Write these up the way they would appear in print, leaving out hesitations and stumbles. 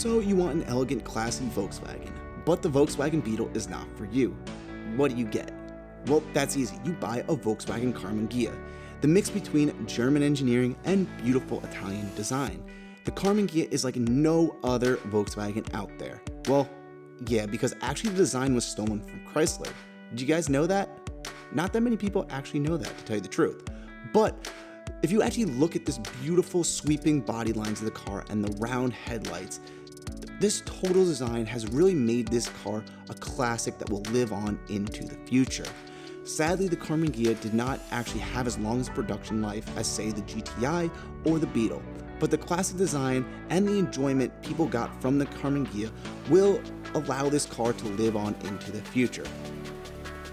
So you want an elegant, classy Volkswagen, but the Volkswagen Beetle is not for you. What do you get? Well, that's easy. You buy a Volkswagen Karmann Ghia, the mix between German engineering and beautiful Italian design. The Karmann Ghia is like no other Volkswagen out there. Well, yeah, because actually the design was stolen from Chrysler. Did you guys know that? Not that many people actually know that, to tell you the truth. But if you actually look at this beautiful sweeping body lines of the car and the round headlights, this total design has really made this car a classic that will live on into the future. Sadly, the Karmann Ghia did not actually have as long as production life as, say, the GTI or the Beetle, but the classic design and the enjoyment people got from the Karmann Ghia will allow this car to live on into the future.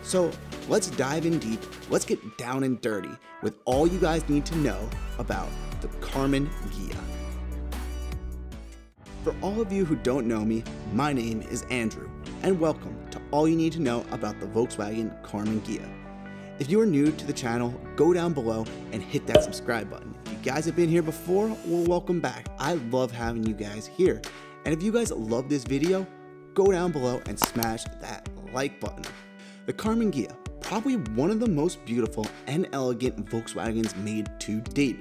So let's dive in deep, let's get down and dirty with all you guys need to know about the Karmann Ghia. For all of you who don't know me, my name is Andrew, and welcome to all you need to know about the Volkswagen Karmann Ghia. If you are new to the channel, go down below and hit that subscribe button. If you guys have been here before, well, welcome back. I love having you guys here. And if you guys love this video, go down below and smash that like button. The Karmann Ghia, probably one of the most beautiful and elegant Volkswagens made to date.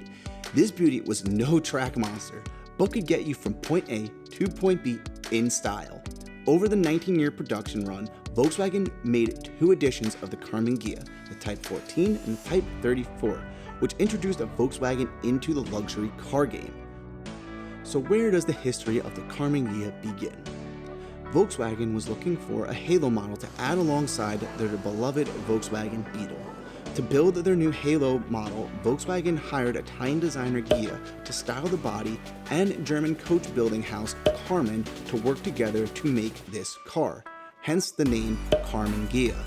This beauty was no track monster, but could get you from point A to point B in style. Over the 19-year production run, Volkswagen made two editions of the Karmann Ghia, the Type 14 and the Type 34, which introduced a Volkswagen into the luxury car game. So where does the history of the Karmann Ghia begin? Volkswagen was looking for a halo model to add alongside their beloved Volkswagen Beetle. To build their new halo model, Volkswagen hired Italian designer Ghia to style the body and German coach building house Karmann to work together to make this car, hence the name Karmann Ghia.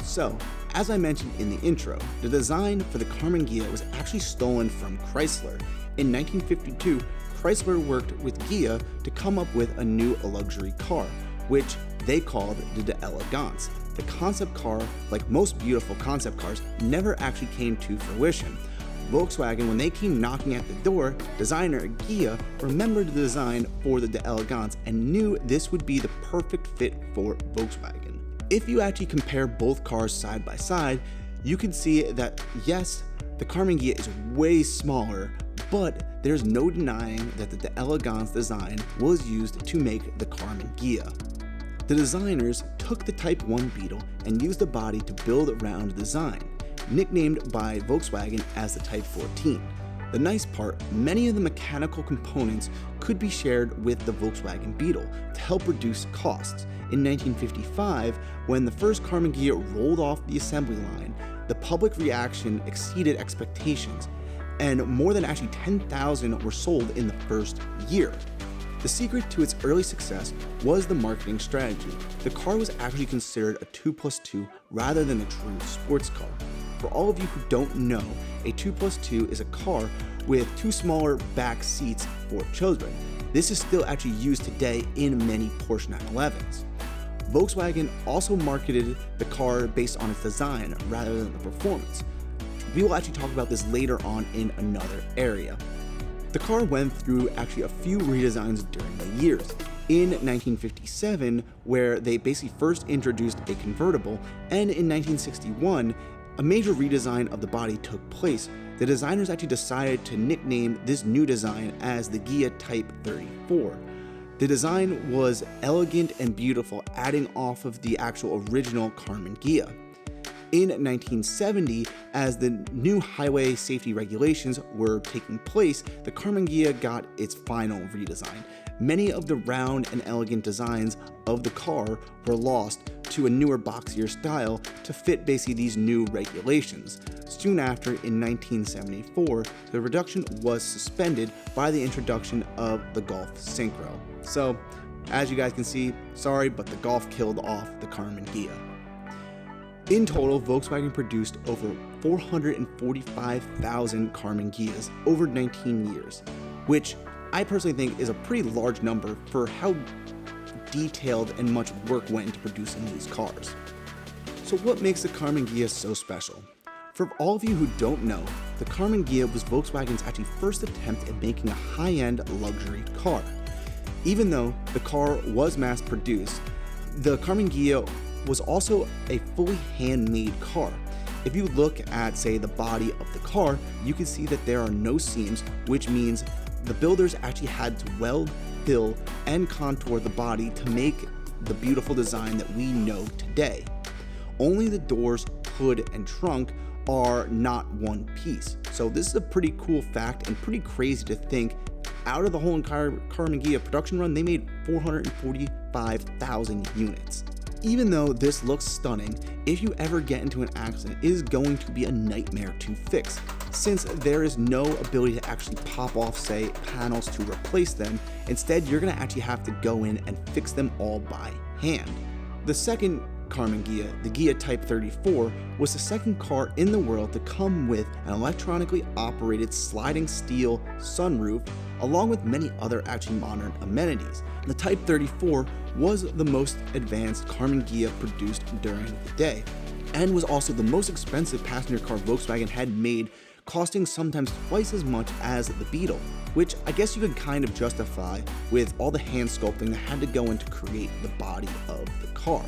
So, as I mentioned in the intro, the design for the Karmann Ghia was actually stolen from Chrysler. In 1952, Chrysler worked with Ghia to come up with a new luxury car, which they called the Elegance. The concept car, like most beautiful concept cars, never actually came to fruition. Volkswagen, when they came knocking at the door, designer Ghia remembered the design for the Elegance and knew this would be the perfect fit for Volkswagen. If you actually compare both cars side by side, you can see that yes, the Karmann Ghia is way smaller, but there's no denying that the Elegance design was used to make the Karmann Ghia. The designers took the Type 1 Beetle and used the body to build around the design, nicknamed by Volkswagen as the Type 14. The nice part, many of the mechanical components could be shared with the Volkswagen Beetle to help reduce costs. In 1955, when the first Karmann Ghia rolled off the assembly line, the public reaction exceeded expectations, and more than actually 10,000 were sold in the first year. The secret to its early success was the marketing strategy. The car was actually considered a 2+2 rather than a true sports car. For all of you who don't know, a 2+2 is a car with two smaller back seats for children. This is still actually used today in many Porsche 911s. Volkswagen also marketed the car based on its design rather than the performance. We will actually talk about this later on in another area. The car went through actually a few redesigns during the years. In 1957, where they basically first introduced a convertible, and in 1961, a major redesign of the body took place. The designers actually decided to nickname this new design as the Ghia Type 34. The design was elegant and beautiful, adding off of the actual original Karmann Ghia. In 1970, as the new highway safety regulations were taking place, the Karmann Ghia got its final redesign. Many of the round and elegant designs of the car were lost to a newer boxier style to fit basically these new regulations. Soon after, in 1974, the reduction was suspended by the introduction of the Golf Synchro. So, as you guys can see, sorry, but the Golf killed off the Karmann Ghia. In total, Volkswagen produced over 445,000 Karmann Ghias over 19 years, which I personally think is a pretty large number for how detailed and much work went into producing these cars. So what makes the Karmann Ghia so special? For all of you who don't know, the Karmann Ghia was Volkswagen's actually first attempt at making a high-end luxury car. Even though the car was mass produced, the Karmann Ghia was also a fully handmade car. If you look at, say, the body of the car, you can see that there are no seams, which means the builders actually had to weld, fill, and contour the body to make the beautiful design that we know today. Only the doors, hood, and trunk are not one piece. So this is a pretty cool fact and pretty crazy to think. Out of the whole entire Karmann Ghia production run, they made 445,000 units. Even though this looks stunning, if you ever get into an accident, it is going to be a nightmare to fix, since there is no ability to actually pop off, say, panels to replace them. Instead, you're going to actually have to go in and fix them all by hand. The second Karmann Ghia, the Ghia Type 34, was the second car in the world to come with an electronically operated sliding steel sunroof, along with many other actually modern amenities. The Type 34 was the most advanced Karmann Ghia produced during the day, and was also the most expensive passenger car Volkswagen had made, costing sometimes twice as much as the Beetle, which I guess you could kind of justify with all the hand sculpting that had to go into create the body of the car.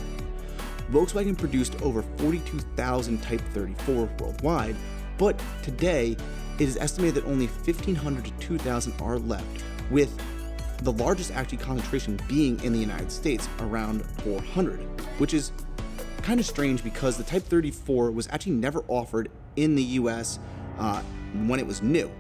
Volkswagen produced over 42,000 Type 34 worldwide, but today it is estimated that only 1,500 to 2,000 are left, with the largest actually concentration being in the United States, around 400, which is kind of strange because the Type 34 was actually never offered in the US when it was new.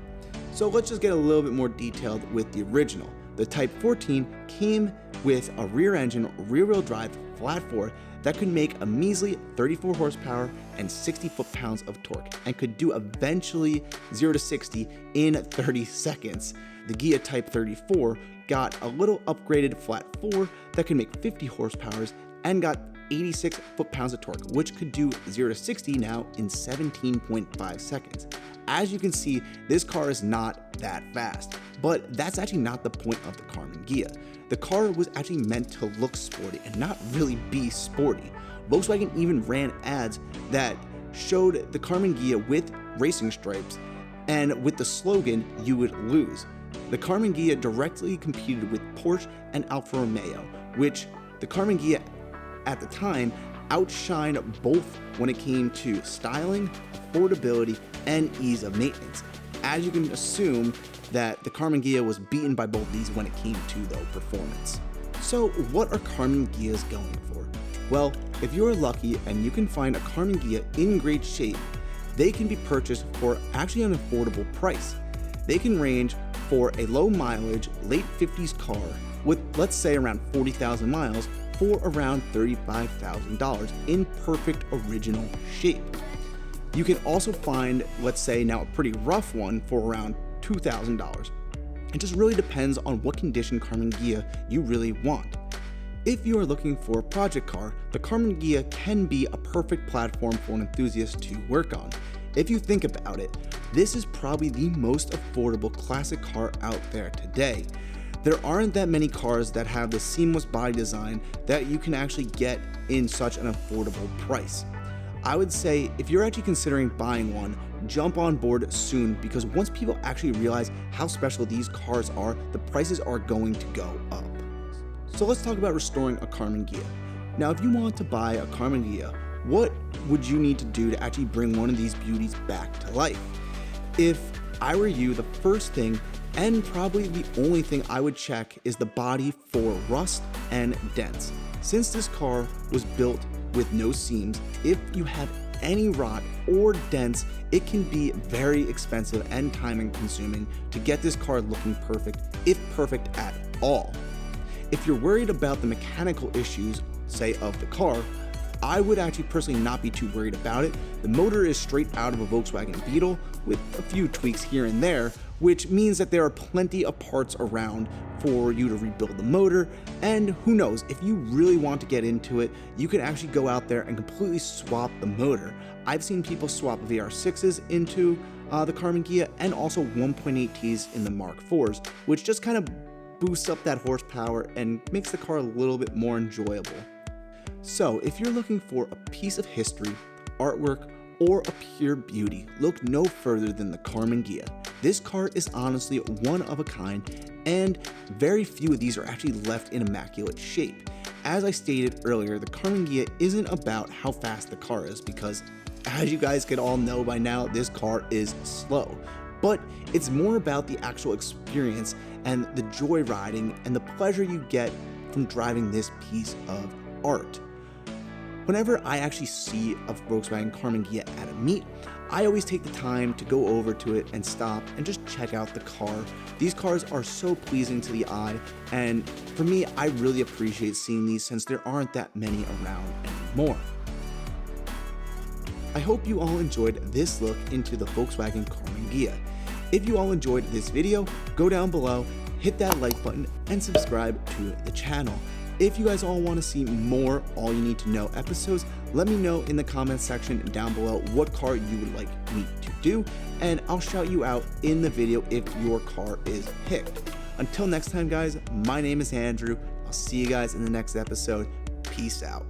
So let's just get a little bit more detailed with the original. The Type 14 came with a rear engine, rear wheel drive, flat four that could make a measly 34 horsepower and 60 foot-pounds of torque, and could do eventually 0 to 60 in 30 seconds. The Ghia Type 34 got a little upgraded flat four that could make 50 horsepowers and got 86 foot-pounds of torque, which could do 0 to 60 now in 17.5 seconds. As you can see, this car is not that fast, but that's actually not the point of the Karmann Ghia. The car was actually meant to look sporty and not really be sporty. Volkswagen even ran ads that showed the Karmann Ghia with racing stripes and with the slogan, "You would lose." The Karmann Ghia directly competed with Porsche and Alfa Romeo, which the Karmann Ghia at the time outshined both when it came to styling, affordability, and ease of maintenance. As you can assume that the Karmann Ghia was beaten by both these when it came to the performance. So what are Karmann Ghias going for? Well, if you're lucky and you can find a Karmann Ghia in great shape, they can be purchased for actually an affordable price. They can range for a low mileage, late 50s car with, let's say, around 40,000 miles for around $35,000 in perfect original shape. You can also find, let's say now a pretty rough one, for around $2,000. It just really depends on what condition Karmann Ghia you really want. If you are looking for a project car, the Karmann Ghia can be a perfect platform for an enthusiast to work on. If you think about it, this is probably the most affordable classic car out there today. There aren't that many cars that have the seamless body design that you can actually get in such an affordable price. I would say if you're actually considering buying one, jump on board soon, because once people actually realize how special these cars are, the prices are going to go up. So let's talk about restoring a Karmann Ghia. Now, if you want to buy a Karmann Ghia, what would you need to do to actually bring one of these beauties back to life? If I were you, the first thing, and probably the only thing I would check, is the body for rust and dents. Since this car was built with no seams, if you have any rot or dents, it can be very expensive and time consuming to get this car looking perfect, if perfect at all. If you're worried about the mechanical issues, say, of the car, I would actually personally not be too worried about it. The motor is straight out of a Volkswagen Beetle with a few tweaks here and there, which means that there are plenty of parts around for you to rebuild the motor. And who knows, if you really want to get into it, you can actually go out there and completely swap the motor. I've seen people swap VR6s into the Karmann Ghia, and also 1.8Ts in the Mark IVs, which just kind of boosts up that horsepower and makes the car a little bit more enjoyable. So if you're looking for a piece of history, artwork, or a pure beauty, look no further than the Karmann Ghia. This car is honestly one of a kind, and very few of these are actually left in immaculate shape. As I stated earlier, the Karmann Ghia isn't about how fast the car is, because as you guys can all know by now, this car is slow. But it's more about the actual experience and the joy riding and the pleasure you get from driving this piece of art. Whenever I actually see a Volkswagen Karmann Ghia at a meet, I always take the time to go over to it and stop and just check out the car. These cars are so pleasing to the eye, and for me, I really appreciate seeing these since there aren't that many around anymore. I hope you all enjoyed this look into the Volkswagen Karmann Ghia. If you all enjoyed this video, go down below, hit that like button, and subscribe to the channel. If you guys all want to see more All You Need to Know episodes, let me know in the comments section down below what car you would like me to do, and I'll shout you out in the video if your car is picked. Until next time guys, my name is Andrew. I'll see you guys in the next episode. Peace out.